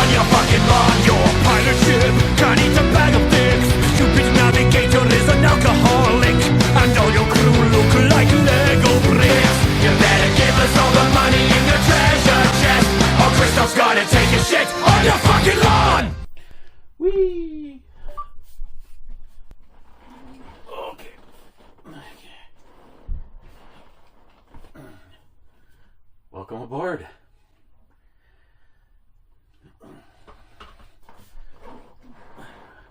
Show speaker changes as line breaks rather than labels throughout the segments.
on your fucking lawn. Your pilot ship can't eat a bag of dicks. Stupid navigator is an alcoholic, and all your crew look like Lego bricks. You better give us all the money in your treasure chest, or Crystal's gonna take a shit on your fucking lawn.
Whee! Okay. Welcome aboard.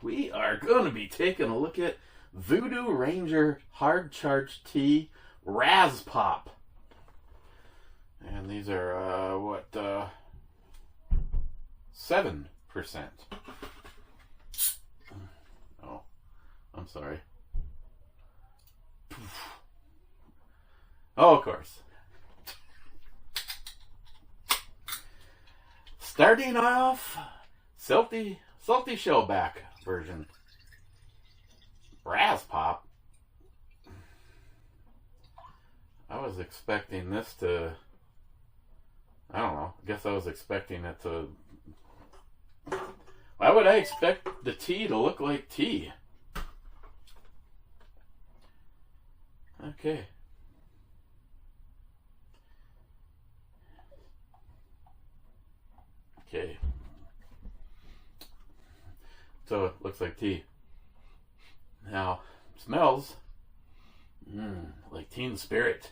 We are going to be taking a look at Voodoo Ranger Hard Charged Tea RAS Pop. And these are, 7%. Oh, I'm sorry. Oh, of course. Starting off, Salty Shellback version. RAS Pop. I was expecting this to, I don't know, I guess I was expecting it to, why would I expect the tea to look like tea? Okay. Okay. So it looks like tea. Now, smells like teen spirit.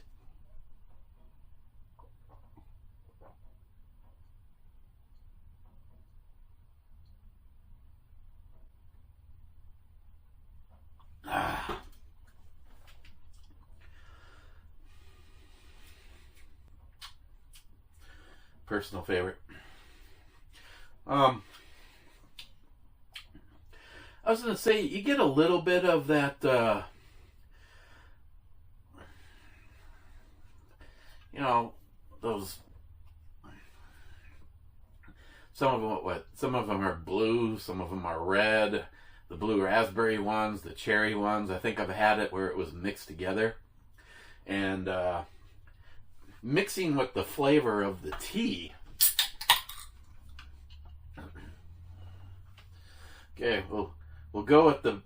Personal favorite. I was going to say, you get a little bit of that, those, some of them are blue, some of them are red, the blue raspberry ones, the cherry ones. I think I've had it where it was mixed together. And, mixing with the flavor of the tea. Okay, we'll go with the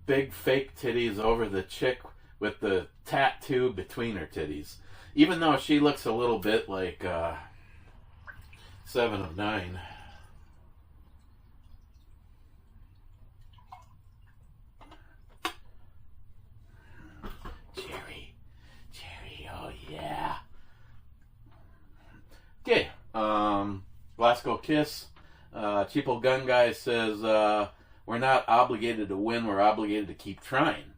big fake titties over the chick with the tattoo between her titties. Even though she looks a little bit like 7 of 9. Cherry, oh yeah. Okay, Glasgow Kiss. Cheapo Gun Guy says, we're not obligated to win, we're obligated to keep trying.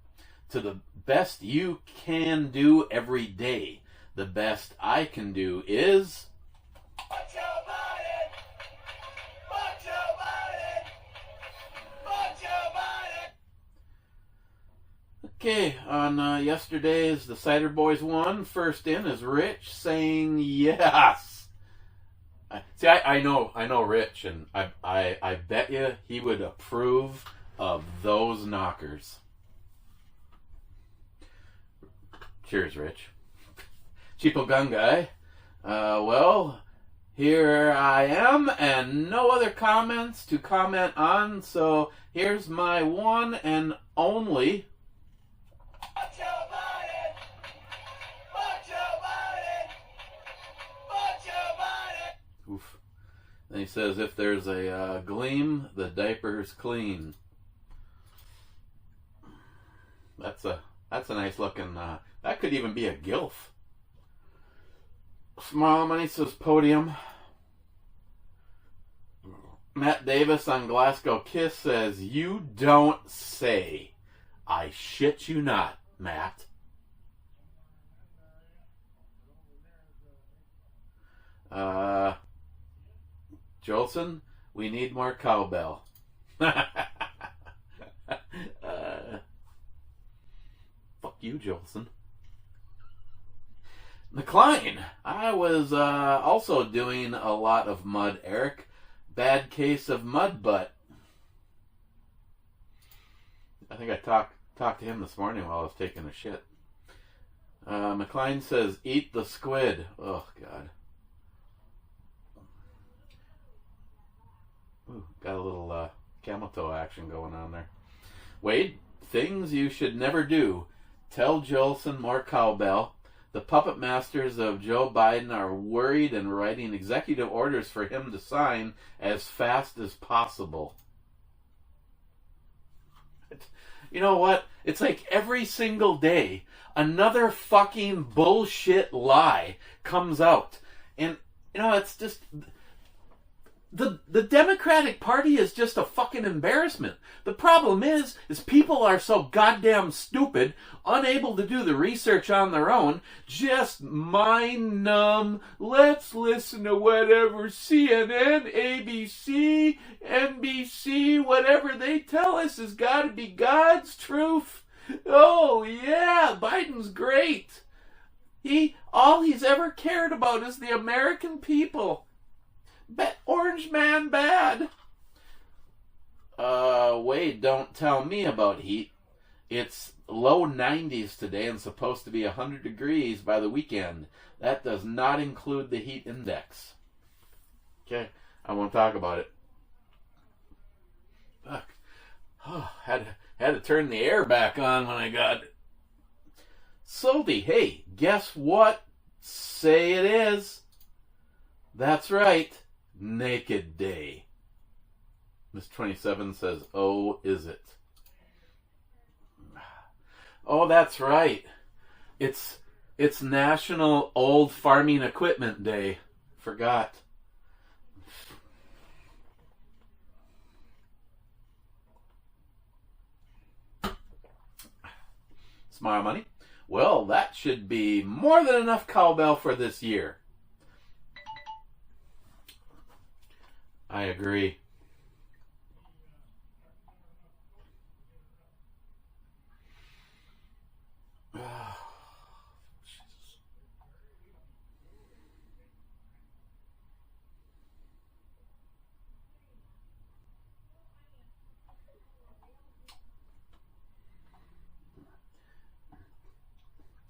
To the best you can do every day. The best I can do is... Okay, on yesterday's The Cider Boys won. First in is Rich saying yes. See, I know Rich, and I bet you he would approve of those knockers. Cheers, Rich. Cheapo Gun Guy. Well, here I am, and no other comments to comment on, so here's my one and only... Oof. And he says, if there's a gleam, the diaper's clean. That's a nice looking, that could even be a gilf. Small Money says podium. Matt Davis on Glasgow Kiss says, you don't say. I shit you not, Matt. Jolson, we need more cowbell. Fuck you, Jolson. McLean, I was also doing a lot of mud, Eric. Bad case of mud butt. I think I talked to him this morning while I was taking a shit. McLean says, eat the squid. Oh, God. Ooh, got a little camel toe action going on there. Wade, things you should never do. Tell Jolson more cowbell. The puppet masters of Joe Biden are worried and writing executive orders for him to sign as fast as possible. You know what? It's like every single day, another fucking bullshit lie comes out. And, you know, it's just... The Democratic Party is just a fucking embarrassment. The problem is people are so goddamn stupid, unable to do the research on their own, just mind numb. Let's listen to whatever CNN, ABC, NBC, whatever they tell us has got to be God's truth. Oh yeah, Biden's great. All he's ever cared about is the American people. Orange man bad. Wade, don't tell me about heat. It's low 90s today and supposed to be 100 degrees by the weekend. That does not include the heat index. Okay, I won't talk about it. Fuck. Oh, had to turn the air back on when I got it. Sylvie, hey, guess what? Say it is. That's right. Naked Day. Miss 27 says, oh, is it? Oh, that's right. It's National Old Farming Equipment Day. Forgot. Smile money. Well, that should be more than enough cowbell for this year. I agree.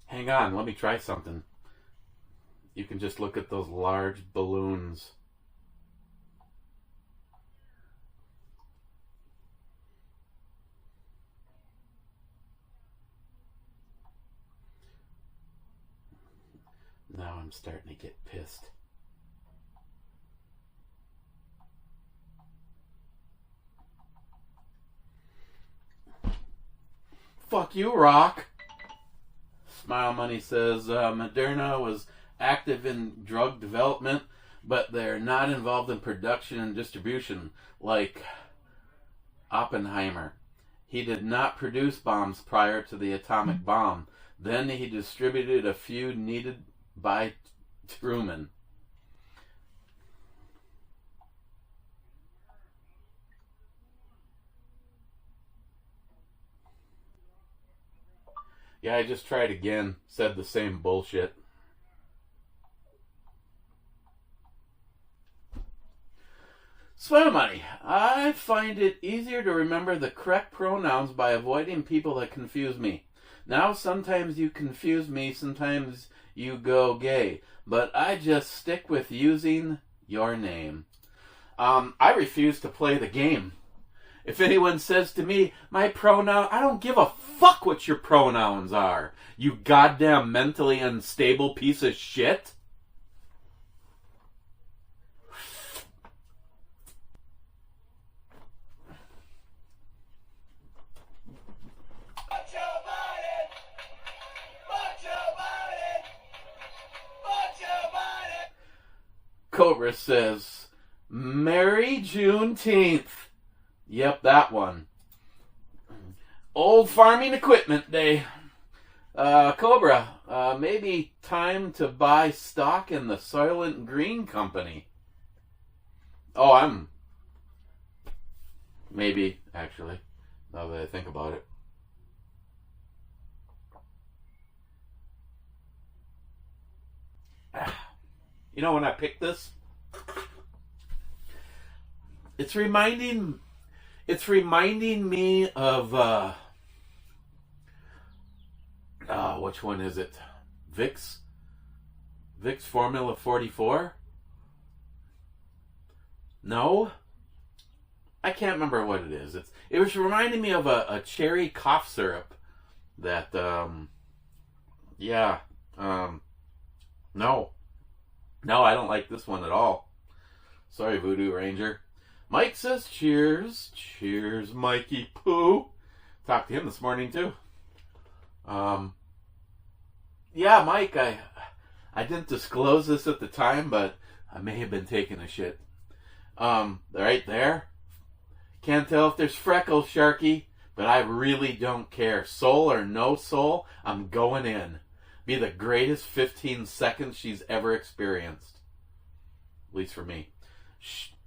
Hang on, let me try something. You can just look at those large balloons. Now I'm starting to get pissed. Fuck you, Rock. Smile Money says Moderna was active in drug development, but they're not involved in production and distribution like Oppenheimer. He did not produce bombs prior to the atomic bomb. Then he distributed a few needed by Truman. Yeah, I just tried again. Said the same bullshit. Smile Money. I find it easier to remember the correct pronouns by avoiding people that confuse me. Now sometimes you confuse me, sometimes you go gay, but I just stick with using your name. I refuse to play the game. If anyone says to me, my pronoun, I don't give a fuck what your pronouns are, you goddamn mentally unstable piece of shit. Cobra says, Merry Juneteenth. Yep, that one. Old Farming Equipment Day. Cobra, maybe time to buy stock in the Soylent Green Company. Oh, I'm... Maybe, actually, now that I think about it. You know, when I picked this, it's reminding me of which one is it? Vicks Formula 44? No? I can't remember what it is. It was reminding me of a cherry cough syrup that, no. No, I don't like this one at all. Sorry, Voodoo Ranger. Mike says cheers. Cheers, Mikey Poo. Talked to him this morning, too. Yeah, Mike, I didn't disclose this at the time, but I may have been taking a shit. Right there. Can't tell if there's freckles, Sharky, but I really don't care. Soul or no soul, I'm going in. Be the greatest 15 seconds she's ever experienced. At least for me.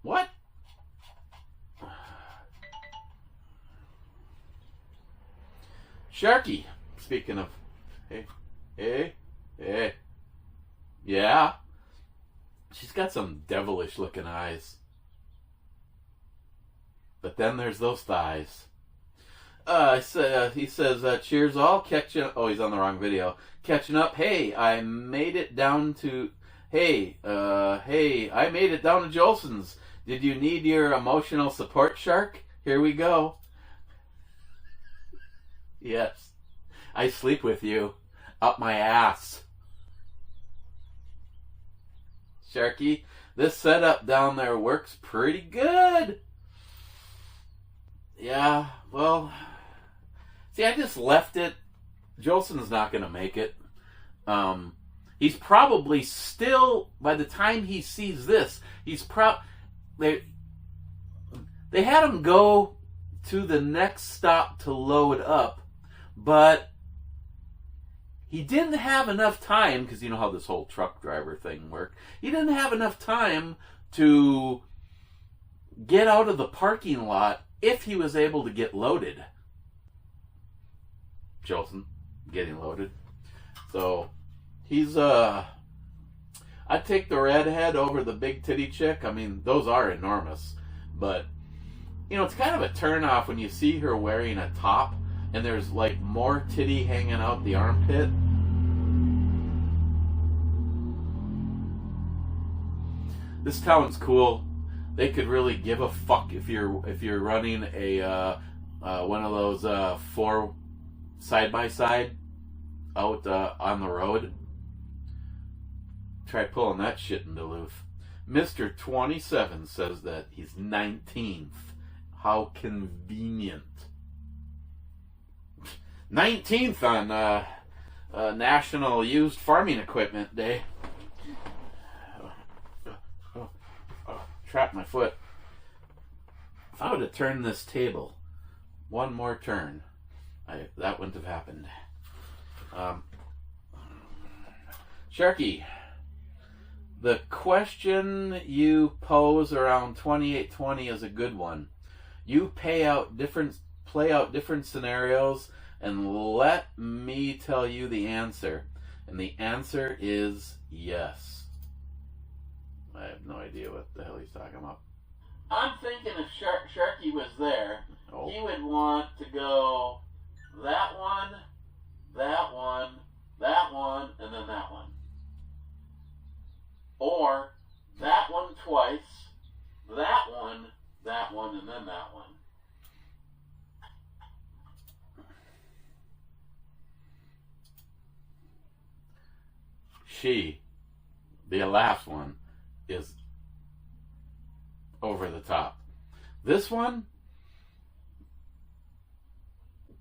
What? Sharky, speaking of... Hey. Yeah? She's got some devilish looking eyes. But then there's those thighs. He says, cheers all, catching... Oh, he's on the wrong video. Catching up. Hey, I made it down to... Hey, I made it down to Jolson's. Did you need your emotional support, Shark? Here we go. Yes. I sleep with you. Up my ass. Sharky, this setup down there works pretty good. Yeah, well... See, I just left it. Jolson's not going to make it. He's probably still, by the time he sees this, he's they had him go to the next stop to load up, but he didn't have enough time, because you know how this whole truck driver thing worked. He didn't have enough time to get out of the parking lot if he was able to get loaded. Jolson getting loaded. So he's I'd take the redhead over the big titty chick. I mean, those are enormous, but you know, it's kind of a turnoff when you see her wearing a top and there's like more titty hanging out the armpit. This town's cool. They could really give a fuck if you're running a one of those 4 side-by-side out on the road. Try pulling that shit in Duluth. Mr. 27 says that he's 19th. How convenient. 19th on National Used Farming Equipment Day. Trapped my foot. If I would have turned this table one more turn, that wouldn't have happened. Sharky, the question you pose around 2820 is a good one. You play out different scenarios and let me tell you the answer. And the answer is yes. I have no idea what the hell he's talking about. I'm thinking if Sharky was there, he would want to go that one, that one, that one, and then that one. Or that one twice, that one, and then that one. The last one, is over the top. This one,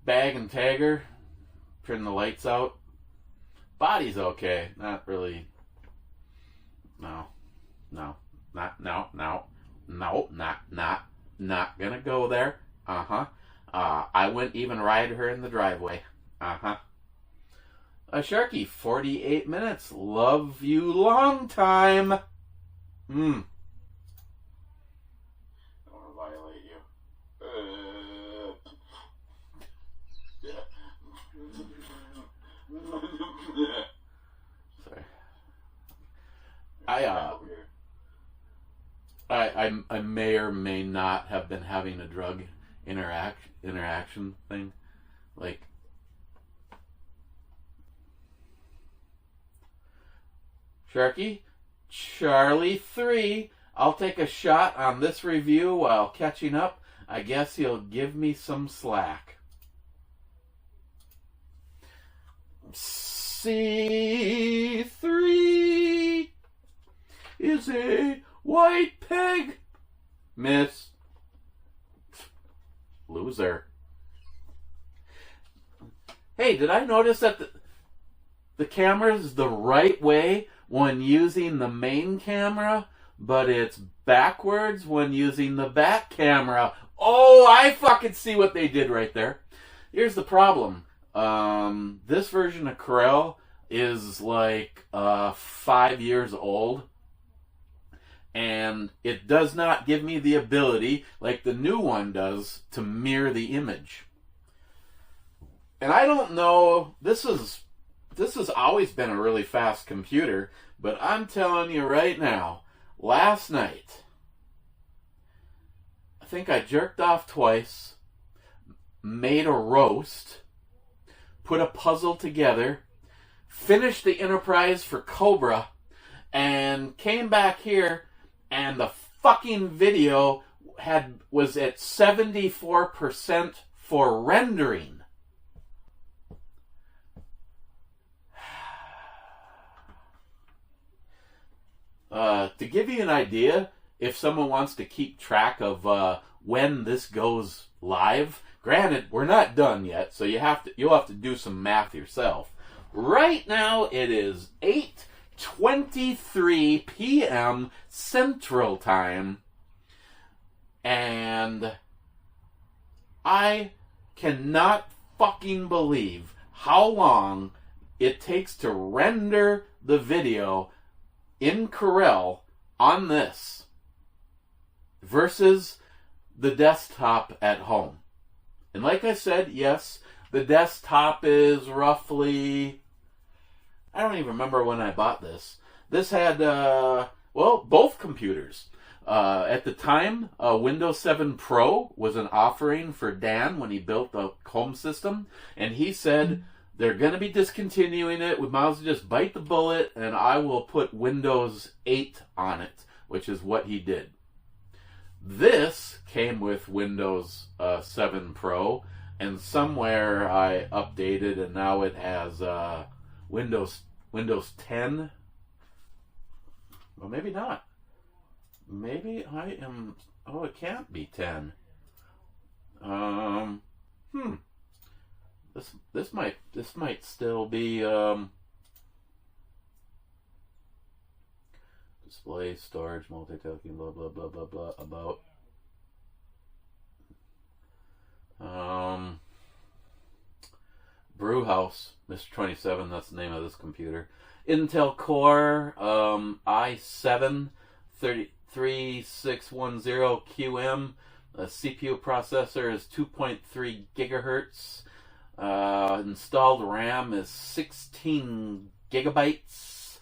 bag and tagger, turn the lights out. Body's okay, not really. Not gonna go there. I wouldn't even ride her in the driveway. A Sharky, 48 minutes. Love you long time. I don't want to violate you. Sorry. I may or may not have been having a drug interaction thing. Like, Sharky, Charlie 3, I'll take a shot on this review while catching up. I guess he'll give me some slack. C3 is a white peg. Miss. Loser. Hey, did I notice that the camera is the right way when using the main camera, but it's backwards when using the back camera? Oh, I fucking see what they did right there. Here's the problem. This version of Corel is like 5 years old, and it does not give me the ability, like the new one does, to mirror the image. And I don't know, this has always been a really fast computer, but I'm telling you right now, last night, I think I jerked off twice, made a roast, put a puzzle together, finished the Enterprise for Cobra, and came back here, and the fucking video was at 74% for rendering. To give you an idea, if someone wants to keep track of when this goes live, granted, we're not done yet, so you'll have to do some math yourself. Right now, it is 8:23 p.m. Central Time, and I cannot fucking believe how long it takes to render the video in Corel on this versus the desktop at home. And like I said, yes, the desktop is roughly, I don't even remember when I bought this. This had, both computers. At the time, Windows 7 Pro was an offering for Dan when he built the home system, and he said, they're going to be discontinuing it. We might as well just bite the bullet, and I will put Windows 8 on it, which is what he did. This came with Windows 7 Pro, and somewhere I updated, and now it has Windows 10. Well, maybe not. Maybe I am... Oh, it can't be 10. This might still be display, storage, multitasking, blah blah blah blah blah about Brewhouse, Mr. 27, that's the name of this computer. Intel Core i7 3610 QM. CPU processor is 2.3 gigahertz. Installed RAM is 16 gigabytes.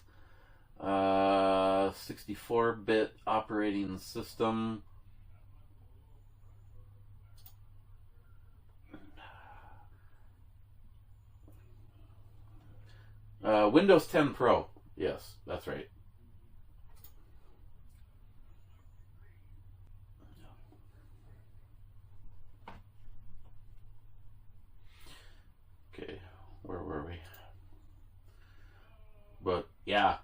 64-bit operating system. Windows 10 Pro. Yes, that's right. Okay, where were we? But yeah,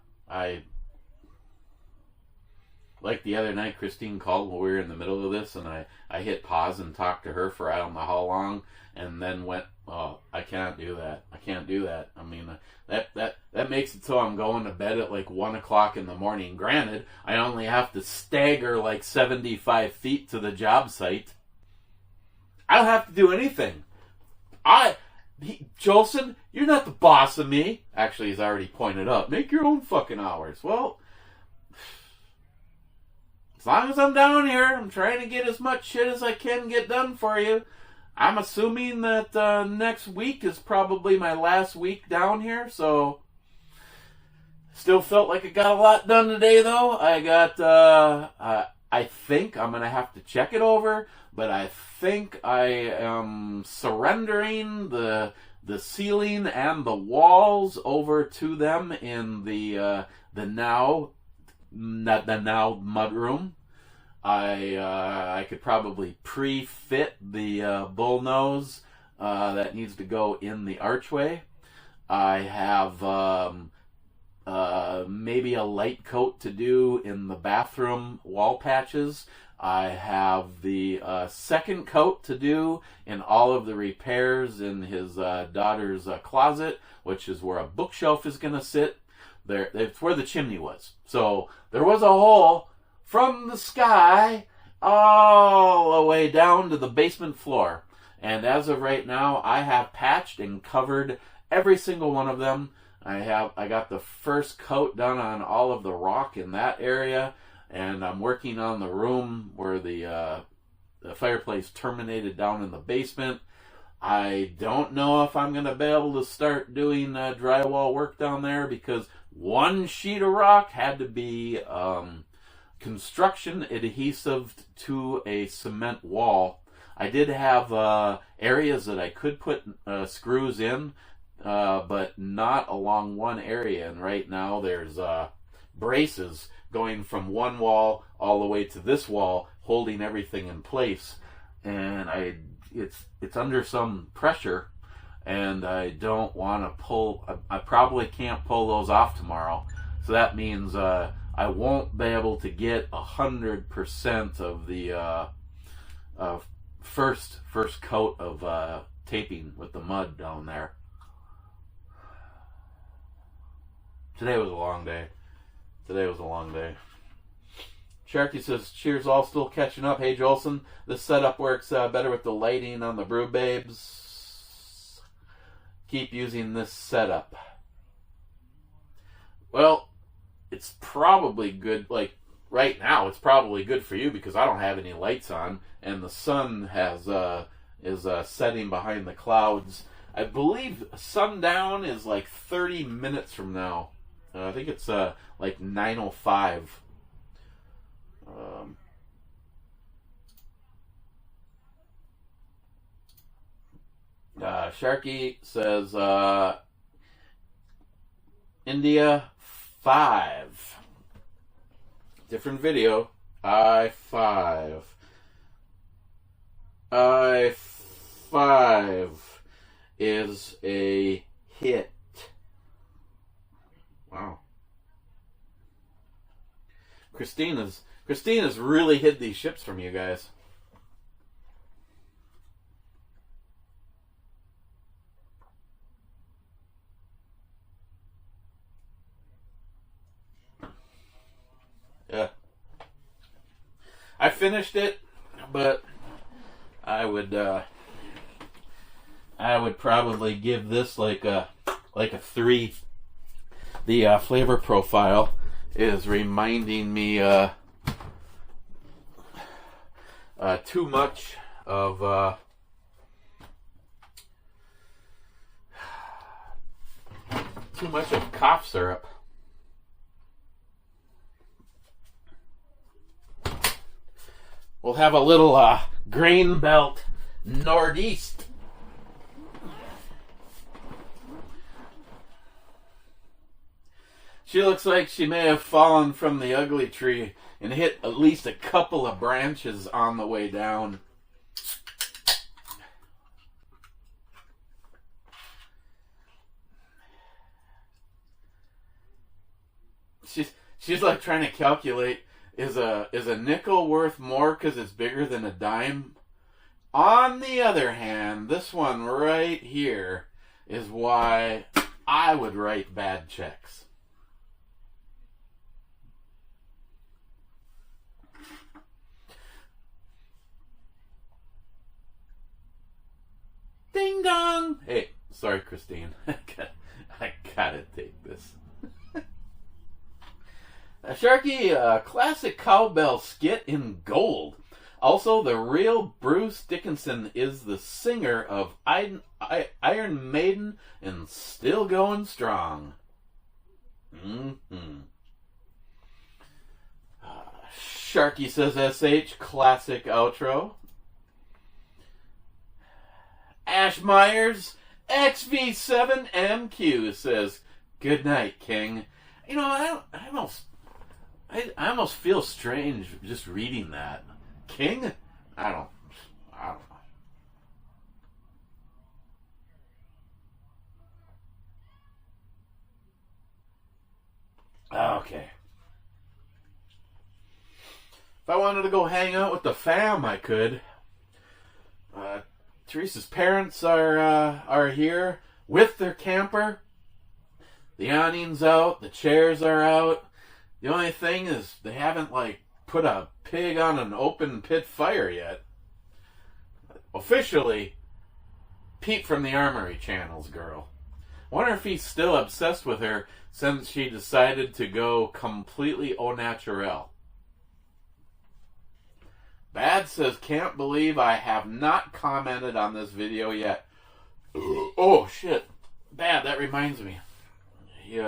like the other night, Christine called when we were in the middle of this, and I hit pause and talked to her for I don't know how long, and then went, oh, I can't do that. I can't do that. I mean, that makes it so I'm going to bed at like 1 o'clock in the morning. Granted, I only have to stagger like 75 feet to the job site. I don't have to do anything. Jolson, you're not the boss of me. Actually, he's already pointed out, make your own fucking hours. Well, as long as I'm down here, I'm trying to get as much shit as I can get done for you. I'm assuming that next week is probably my last week down here, so still felt like I got a lot done today, though. I got, I think I'm going to have to check it over, but I think I am surrendering the ceiling and the walls over to them in the now mudroom. I could probably pre-fit the bull nose that needs to go in the archway. I have maybe a light coat to do in the bathroom wall patches. I have the second coat to do in all of the repairs in his daughter's closet, which is where a bookshelf is going to sit. It's where the chimney was. So there was a hole from the sky all the way down to the basement floor. And as of right now, I have patched and covered every single one of them. I got the first coat done on all of the rock in that area, and I'm working on the room where the fireplace terminated down in the basement. I don't know if I'm going to be able to start doing drywall work down there because one sheet of rock had to be construction adhesive to a cement wall. I did have areas that I could put screws in, but not along one area. And right now there's braces going from one wall all the way to this wall, holding everything in place. And it's under some pressure, and I don't want to pull. I probably can't pull those off tomorrow. So that means I won't be able to get 100% of the first coat of taping with the mud down there. Today was a long day. Sharky says, cheers, all still catching up. Hey, Jolson, this setup works better with the lighting on the Brew Babes. Keep using this setup. Well, it's probably good, like, right now, it's probably good for you because I don't have any lights on, and the sun is setting behind the clouds. I believe sundown is like 30 minutes from now. I think it's like 9:05. Sharky says India 5. Different video. I5 is a hit. Wow. Christina's really hid these ships from you guys. Yeah. I finished it, but I would probably give this like a 3. The flavor profile is reminding me too much of cough syrup. We'll have a little grain belt northeast. She looks like she may have fallen from the ugly tree and hit at least a couple of branches on the way down. She's like trying to calculate, is a nickel worth more because it's bigger than a dime? On the other hand, this one right here is why I would write bad checks. Ding dong! Hey, sorry, Christine. I gotta take this. Sharky, classic cowbell skit in gold. Also, the real Bruce Dickinson is the singer of Iron Maiden and still going strong. Sharky says SH, classic outro. Ash Myers, XV7MQ says, good night, King. You know, I almost feel strange just reading that. King? I don't know. Okay. If I wanted to go hang out with the fam, I could. Teresa's parents are here with their camper. The awning's out. The chairs are out. The only thing is they haven't put a pig on an open pit fire yet. Officially, Pete from the Armory Channel's girl. I wonder if he's still obsessed with her since she decided to go completely au naturel. Bad says, can't believe I have not commented on this video yet. Oh, shit. Bad, that reminds me. He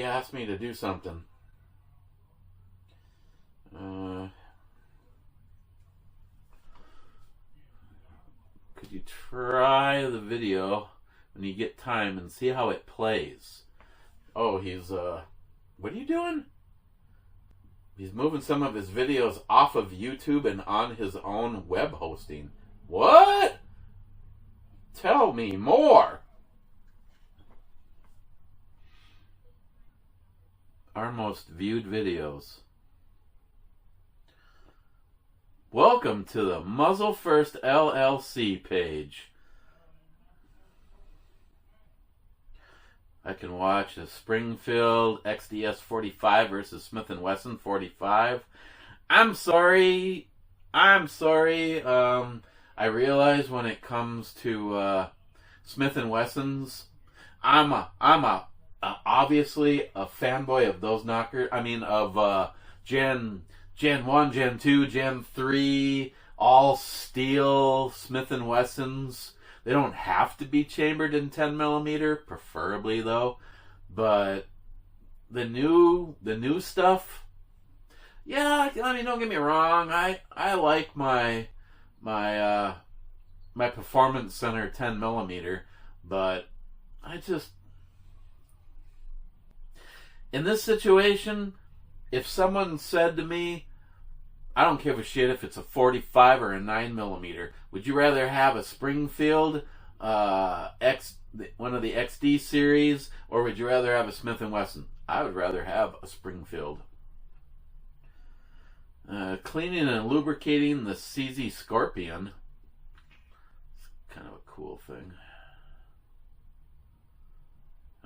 asked me to do something. Could you try the video when you get time and see how it plays? Oh, he's, what are you doing? He's moving some of his videos off of YouTube and on his own web hosting. What? Tell me more. Our most viewed videos. Welcome to the Muzzle First LLC page. I can watch a Springfield XDS 45 versus Smith & Wesson 45. I'm sorry. I realize when it comes to Smith & Wessons, I'm obviously a fanboy of those knockers. I mean, of Gen 1, Gen 2, Gen 3, all steel Smith & Wessons. They don't have to be chambered in 10mm, preferably though. But the new stuff, yeah. I mean, don't get me wrong. I like my Performance Center 10mm, but I just, in this situation, if someone said to me, I don't give a shit if it's a 45 or a 9mm. Would you rather have a Springfield one of the XD series, or would you rather have a Smith & Wesson? I would rather have a Springfield. Cleaning and lubricating the CZ Scorpion. It's kind of a cool thing.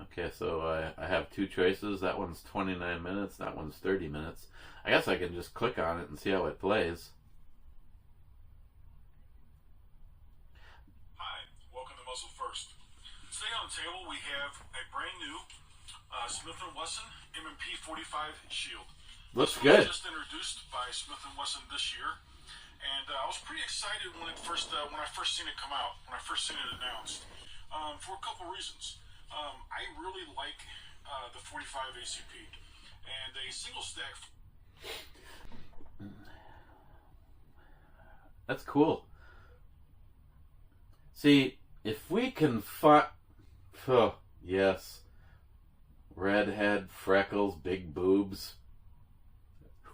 Okay, so I have two choices. That one's 29 minutes. That one's 30 minutes. I guess I can just click on it and see how it plays.
Hi, welcome to Muzzle First. Today on the table we have a brand new Smith & Wesson M&P 45 Shield.
Looks
this
good.
Was just introduced by Smith & Wesson this year, and I was pretty excited when I first seen it come out, when I first seen it announced, for a couple reasons. I really like the 45 ACP, and a single stack.
That's cool. See, if we can find... Oh, yes. Redhead, freckles, big boobs.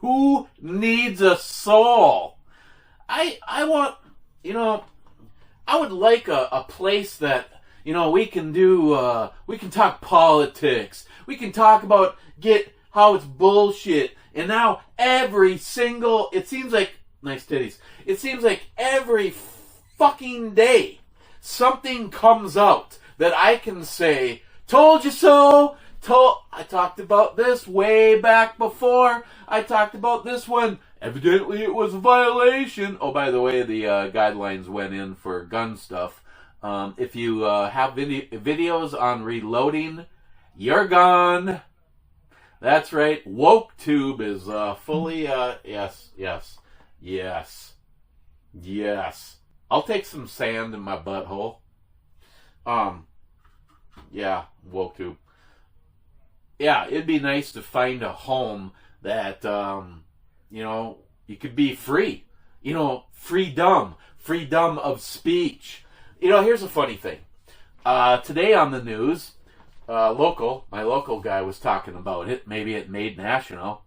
Who needs a soul? I want... I would like a place that... we can do, we can talk politics. We can talk about how it's bullshit. And now it seems like, nice titties. It seems like every fucking day something comes out that I can say, told you so. I talked about this way back before. I talked about this one. Evidently it was a violation. Oh, by the way, the guidelines went in for gun stuff. If you have videos on reloading, you're gone. That's right. WokeTube is fully, yes. I'll take some sand in my butthole. Yeah, WokeTube. Yeah, it'd be nice to find a home that, you could be free. Freedom of speech. Here's a funny thing. Today on the news, my local guy was talking about it. Maybe it made national.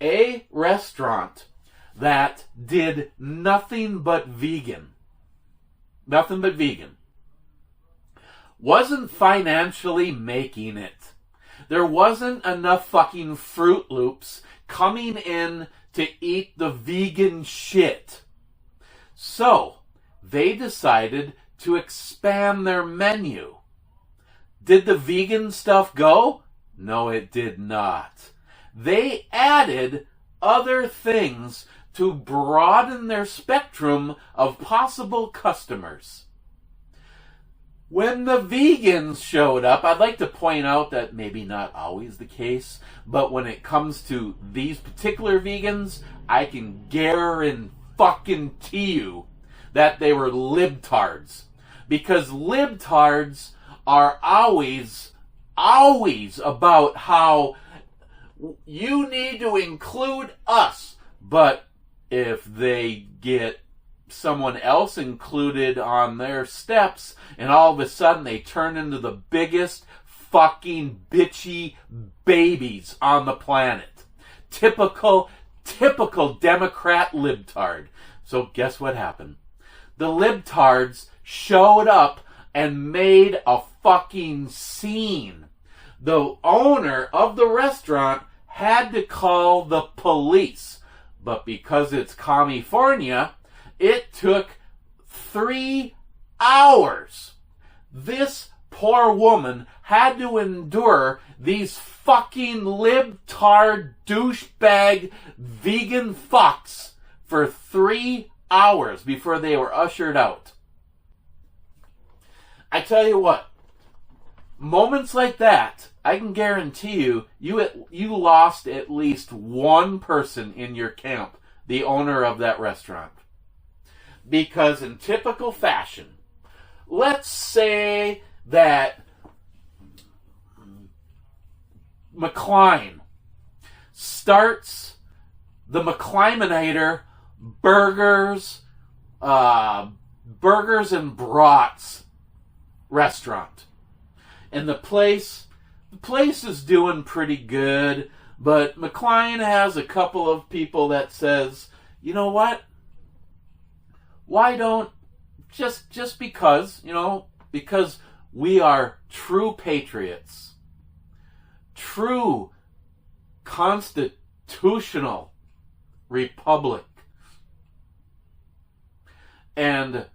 A restaurant that did nothing but vegan, wasn't financially making it. There wasn't enough fucking Fruit Loops coming in to eat the vegan shit. So, they decided to expand their menu. Did the vegan stuff go? No, it did not. They added other things to broaden their spectrum of possible customers. When the vegans showed up, I'd like to point out that maybe not always the case, but when it comes to these particular vegans, I can guarantee you that they were libtards. Because libtards are always about how you need to include us. But if they get someone else included on their steps, and all of a sudden they turn into the biggest fucking bitchy babies on the planet. Typical Democrat libtard. So guess what happened? The libtards showed up and made a fucking scene. The owner of the restaurant had to call the police. But because it's California, it took 3 hours. This poor woman had to endure these fucking libtard douchebag vegan fucks for 3 hours before they were ushered out. I tell you what, moments like that, I can guarantee you lost at least one person in your camp, the owner of that restaurant. Because in typical fashion, let's say that McCline starts the McCliminator burgers and brats restaurant. And the place is doing pretty good, but McCline has a couple of people that says, you know what? Why don't, just because, because we are true patriots, true constitutional republic. And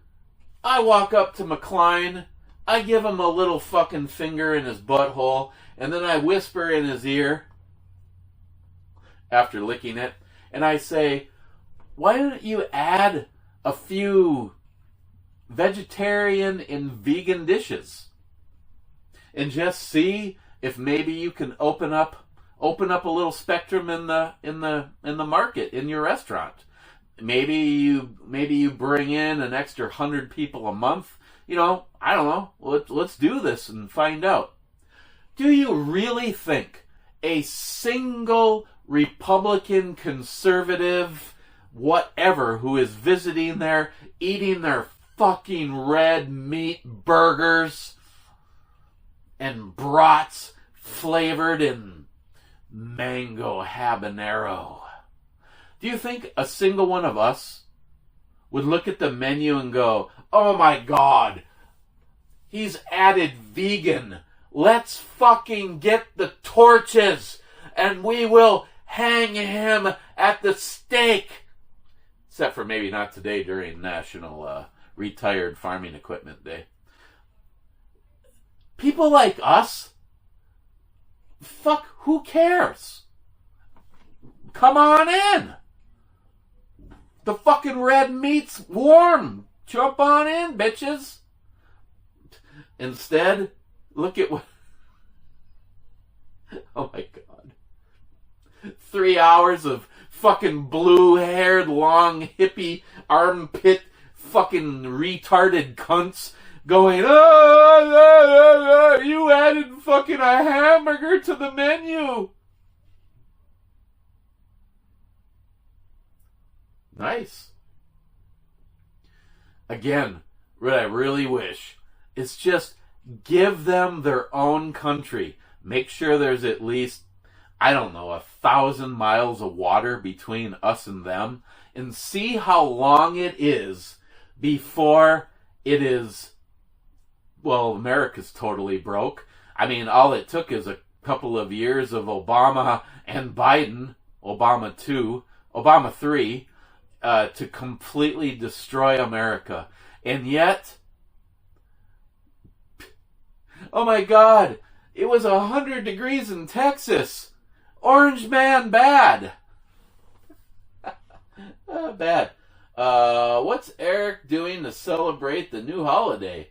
I walk up to McCline, I give him a little fucking finger in his butthole, and then I whisper in his ear, after licking it, and I say, why don't you add a few vegetarian and vegan dishes and just see if maybe you can open up a little spectrum in the market in your restaurant. Maybe you bring in an extra 100 people a month. I don't know. Let's do this and find out. Do you really think a single Republican conservative whatever who is visiting there, eating their fucking red meat burgers and brats flavored in mango habanero, do you think a single one of us would look at the menu and go, oh my God, he's added vegan. Let's fucking get the torches and we will hang him at the stake. Except for maybe not today during National Retired Farming Equipment Day. People like us, fuck, who cares? Come on in. The fucking red meat's warm. Jump on in, bitches. Instead, look at what... Oh my God. 3 hours of fucking blue-haired, long, hippie, armpit, fucking retarded cunts going, you added fucking a hamburger to the menu. Nice. Again, what I really wish is just Give them their own country. Make sure there's at least, I don't know, 1,000 miles of water between us and them, and see how long it is before it is, well, America's totally broke. I mean, all it took is a couple of years of Obama and Biden, Obama 2, Obama 3, to completely destroy America. And yet, oh my God, it was 100 degrees in Texas. Orange man bad. Bad. What's Eric doing to celebrate the new holiday?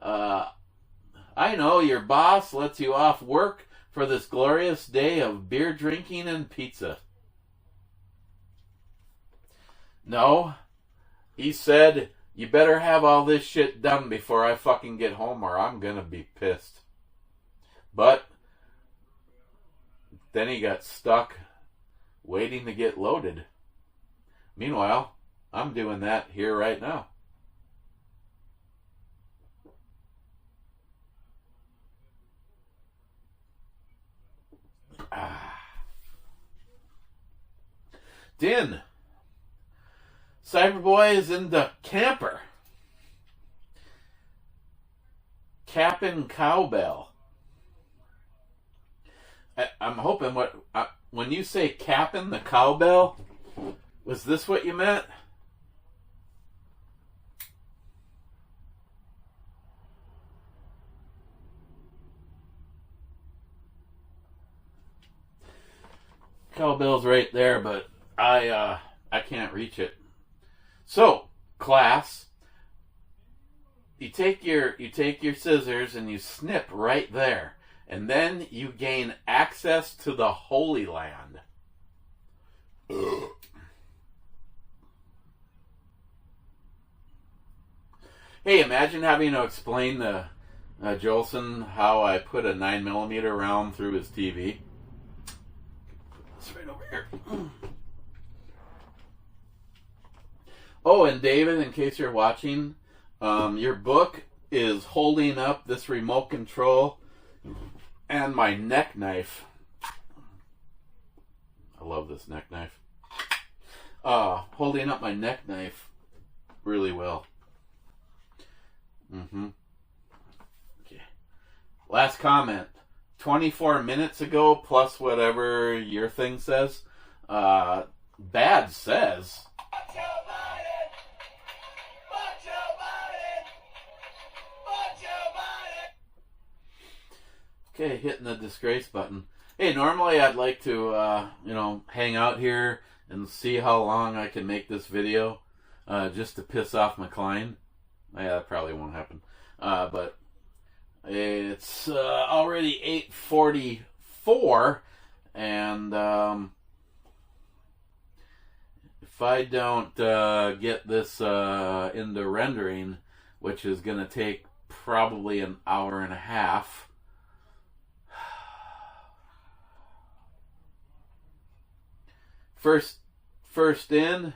I know your boss lets you off work for this glorious day of beer drinking and pizza. No, he said, you better have all this shit done before I fucking get home or I'm gonna be pissed. But then he got stuck waiting to get loaded. Meanwhile, I'm doing that here right now. Din. Cyberboy is in the camper. Capping cowbell. I'm hoping when you say capping the cowbell, was this what you meant? Cowbell's right there, but I can't reach it. So, class, you take your scissors and you snip right there, and then you gain access to the Holy Land. Hey, imagine having to explain to Jolson how I put a 9mm round through his TV. It's right over here. Oh, and David, in case you're watching, your book is holding up this remote control and my neck knife. I love this neck knife. Holding up my neck knife really well. Okay. Last comment. 24 minutes ago, plus whatever your thing says. Bad says. Okay, hitting the disgrace button. Hey, normally I'd like to, hang out here and see how long I can make this video, just to piss off McLean. Yeah, that probably won't happen. But it's already 8:44, and if I don't get this into rendering, which is going to take probably an hour and a half. First in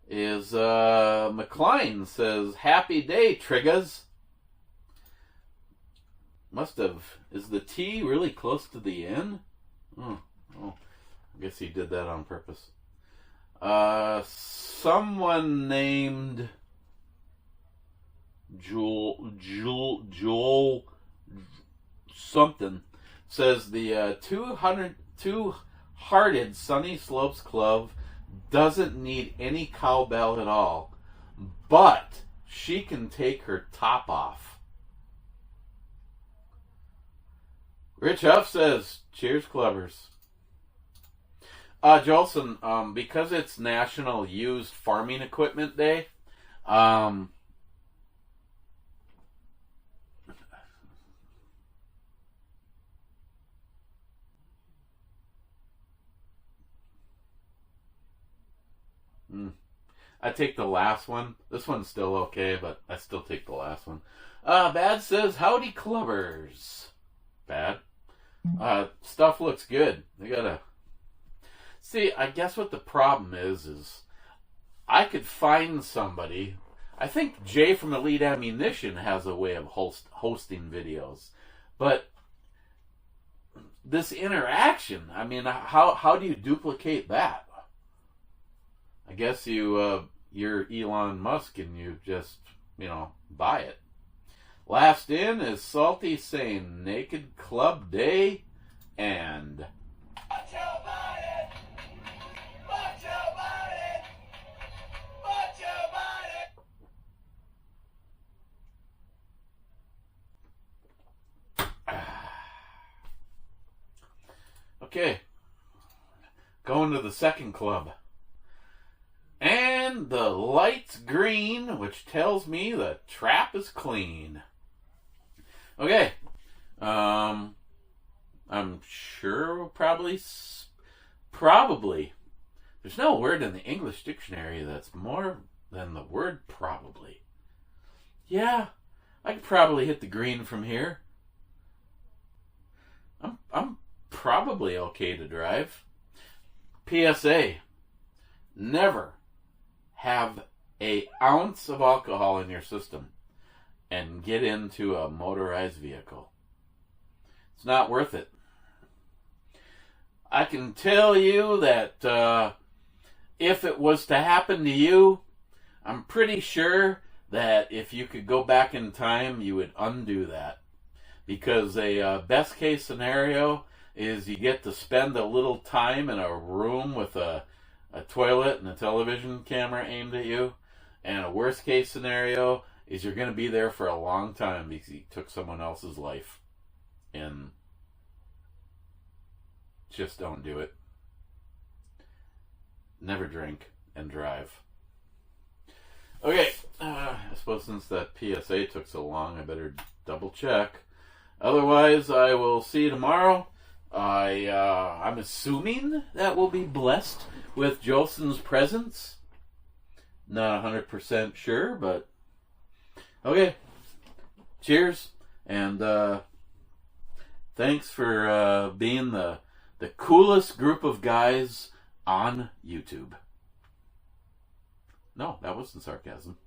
is McLean says, "Happy day, Triggas." Must have. Is the T really close to the N? Oh, I guess he did that on purpose. Someone named Joel something says the two-hearted Sunny Slopes Club doesn't need any cowbell at all, but she can take her top off. Rich Huff says, "Cheers, clubbers." Jolson, because it's National Used Farming Equipment Day, I take the last one. This one's still okay, but I still take the last one. Bad says, "Howdy, clubbers." Bad. Stuff looks good. They gotta... See, I guess what the problem is I could find somebody. I think Jay from Elite Ammunition has a way of hosting videos, but this interaction, I mean, how do you duplicate that? I guess you're Elon Musk and you just, buy it. Last in is Salty saying Naked Club Day and...
Watch your body! Watch your body! Watch your body!
Okay. Going to the second club. And the light's green, which tells me the trap is clean. Okay. I'm sure probably. There's no word in the English dictionary that's more than the word probably. Yeah, I could probably hit the green from here. I'm probably okay to drive. PSA: never have an ounce of alcohol in your system and get into a motorized vehicle. It's not worth it. I can tell you that if it was to happen to you, I'm pretty sure that if you could go back in time, you would undo that. Because a best case scenario is you get to spend a little time in a room with a toilet and a television camera aimed at you. And a worst case scenario is you're going to be there for a long time because he took someone else's life. And just don't do it. Never drink and drive. Okay, I suppose since that PSA took so long, I better double check. Otherwise, I will see you tomorrow. I'm assuming that we'll be blessed with Jolson's presence. Not 100% sure, but okay. Cheers, and thanks for being the coolest group of guys on YouTube. No, that wasn't sarcasm.